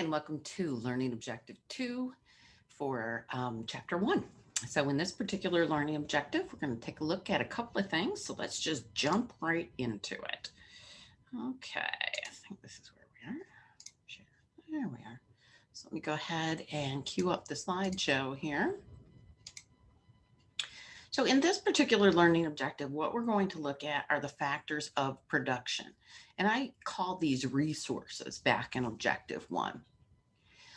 and welcome to Learning Objective 2 for Chapter 1. So in this particular learning objective, we're going to take a look at a couple of things. So let's just jump right into it. Okay, I think this is where we are. Sure. There we are. So let me go ahead and cue up the slideshow here. So in this particular learning objective, what we're going to look at are the factors of production. And I call these resources back in Objective 1.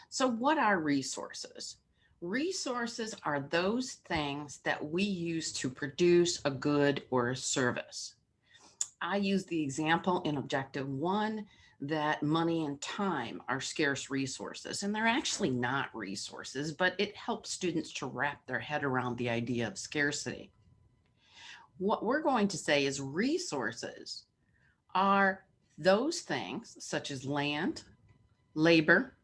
So what are resources? Resources are those things that we use to produce a good or a service. I use the example in Objective 1 that money and time are scarce resources, and they're actually not resources, but it helps students to wrap their head around the idea of scarcity. What we're going to say is resources are those things such as land, labor,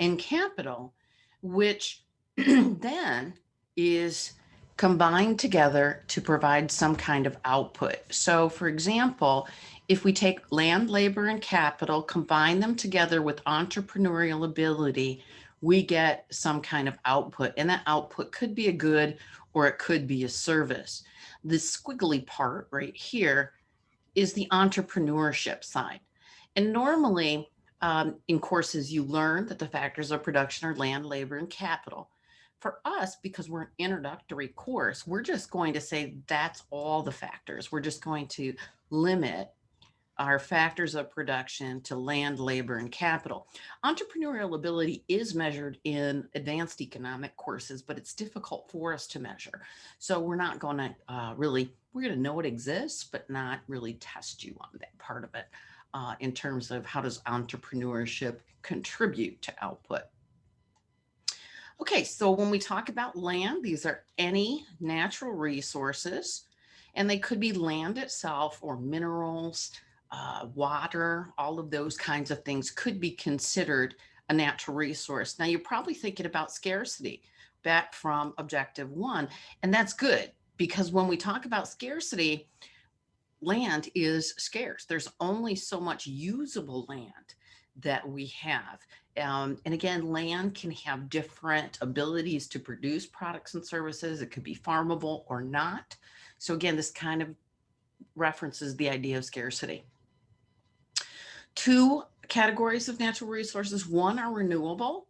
and capital, which then is combined together to provide some kind of output. So for example, if we take land, labor, and capital, combine them together with entrepreneurial ability, we get some kind of output. And that output could be a good or it could be a service. The squiggly part right here is the entrepreneurship side. And normally in courses, you learn that the factors of production are land, labor, and capital. For us, because we're an introductory course, we're just going to say that's all the factors. We're just going to limit our factors of production to land, labor, and capital. Entrepreneurial ability is measured in advanced economic courses, but it's difficult for us to measure. So we're not going to we're going to know it exists, but not really test you on that part of it in terms of how does entrepreneurship contribute to output. Okay, so when we talk about land, these are any natural resources, and they could be land itself or minerals, water, all of those kinds of things could be considered a natural resource. Now, you're probably thinking about scarcity back from Objective 1, and that's good because when we talk about scarcity, land is scarce. There's only so much usable land that we have. And again, land can have different abilities to produce products and services. It could be farmable or not. So again, this kind of references the idea of scarcity. Two categories of natural resources. One are renewable.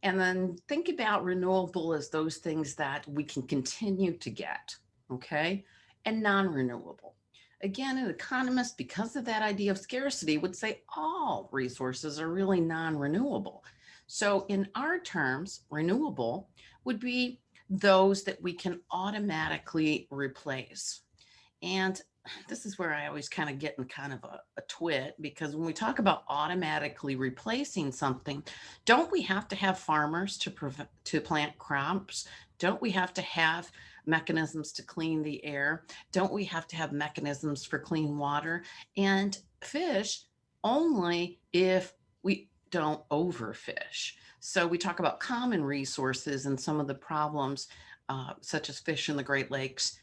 And then think about renewable as those things that we can continue to get, okay? And non-renewable. Again, an economist, because of that idea of scarcity, would say all resources are really non-renewable. So in our terms, renewable would be those that we can automatically replace. And this is where I always kind of get in kind of a twit, because when we talk about automatically replacing something, don't we have to have farmers to plant crops? Don't we have to have mechanisms to clean the air? Don't we have to have mechanisms for clean water? And fish only if we don't overfish. So we talk about common resources and some of the problems, such as fish in the Great Lakes.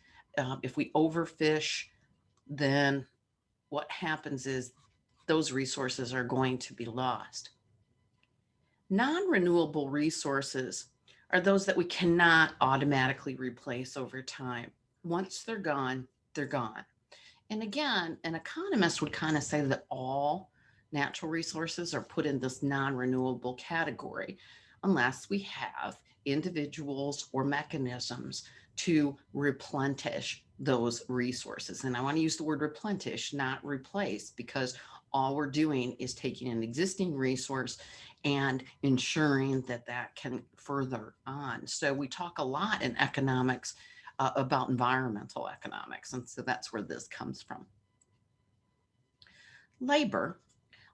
If we overfish, then what happens is those resources are going to be lost. Non-renewable resources are those that we cannot automatically replace over time. Once they're gone, they're gone. And again, an economist would kind of say that all natural resources are put in this non-renewable category unless we have individuals or mechanisms to replenish those resources. And I want to use the word replenish, not replace, because all we're doing is taking an existing resource and ensuring that that can further on. So we talk a lot in economics about environmental economics. And so that's where this comes from. Labor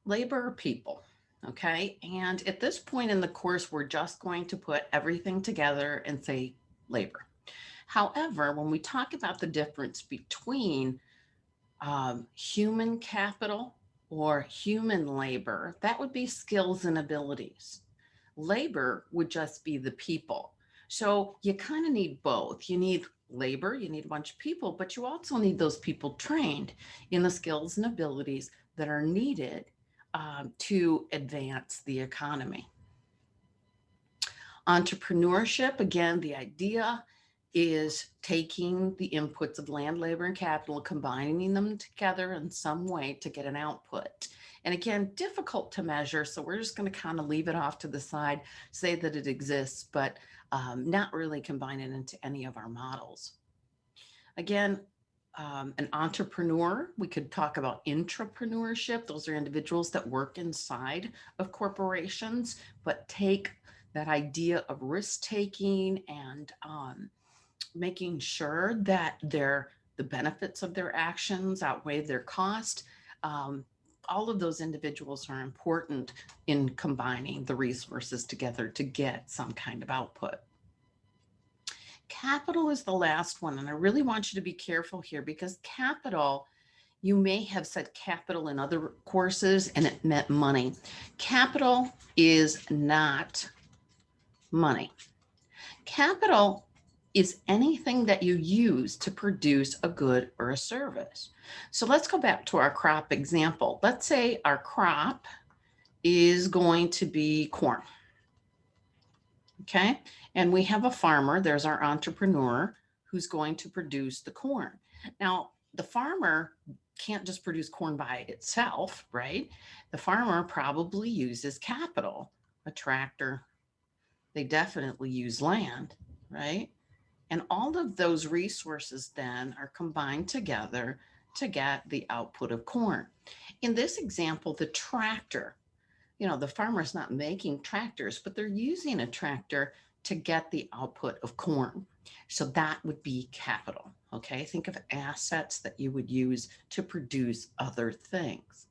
are people. Okay. And at this point in the course, we're just going to put everything together and say labor. However, when we talk about the difference between human capital or human labor, that would be skills and abilities. Labor would just be the people. So you kind of need both. You need labor, you need a bunch of people, but you also need those people trained in the skills and abilities that are needed to advance the economy. Entrepreneurship, again, the idea is taking the inputs of land, labor, and capital, combining them together in some way to get an output. And again, difficult to measure. So we're just going to kind of leave it off to the side, say that it exists, but not really combine it into any of our models. Again, an entrepreneur, we could talk about intrapreneurship. Those are individuals that work inside of corporations, but take that idea of risk taking and making sure that the benefits of their actions outweigh their cost. Um, all of those individuals are important in combining the resources together to get some kind of output. Capital is the last one, and I really want you to be careful here because capital, you may have said capital in other courses and it meant money. Capital is not money. Capital is anything that you use to produce a good or a service. So let's go back to our crop example. Let's say our crop is going to be corn. Okay. And we have a farmer, there's our entrepreneur who's going to produce the corn. Now, the farmer can't just produce corn by itself, right? The farmer probably uses capital, a tractor. They definitely use land, right? And all of those resources then are combined together to get the output of corn. In this example, the tractor, the farmer's not making tractors, but they're using a tractor to get the output of corn. So that would be capital. Okay. Think of assets that you would use to produce other things.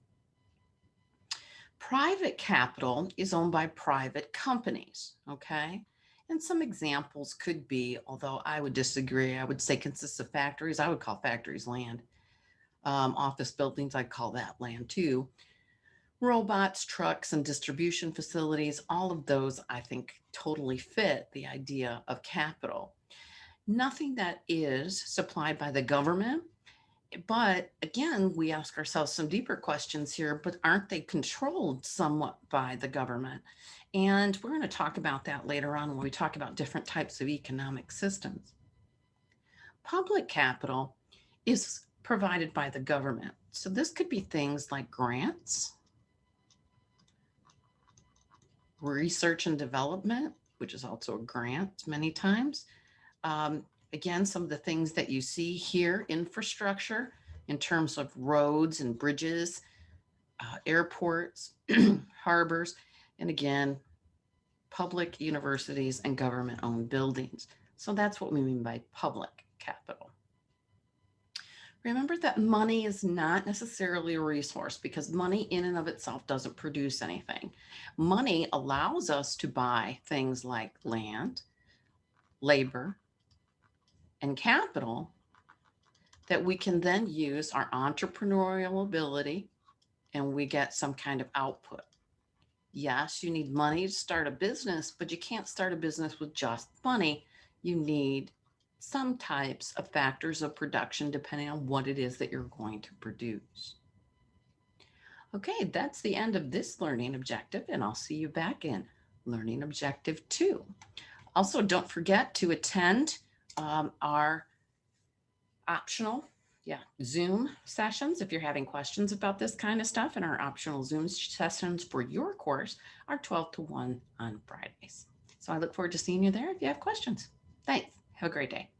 Private capital is owned by private companies. Okay. And some examples could be, although I would disagree, I would say consists of factories. I would call factories land. Office buildings, I'd call that land too. Robots, trucks, and distribution facilities, all of those I think totally fit the idea of capital. Nothing that is supplied by the government, but again, we ask ourselves some deeper questions here, but aren't they controlled somewhat by the government? And we're going to talk about that later on when we talk about different types of economic systems. Public capital is provided by the government. So this could be things like grants, research and development, which is also a grant many times. Again, some of the things that you see here, infrastructure in terms of roads and bridges, airports, harbors, and again, public universities and government-owned buildings. So that's what we mean by public capital. Remember that money is not necessarily a resource because money in and of itself doesn't produce anything. Money allows us to buy things like land, labor, and capital that we can then use our entrepreneurial ability and we get some kind of output. Yes, you need money to start a business, but you can't start a business with just money. You need some types of factors of production depending on what it is that you're going to produce. Okay, that's the end of this learning objective, and I'll see you back in learning objective 2. Also, don't forget to attend our optional Zoom sessions. If you're having questions about this kind of stuff, and our optional Zoom sessions for your course are 12 to 1 on Fridays. So I look forward to seeing you there if you have questions. Thanks. Have a great day.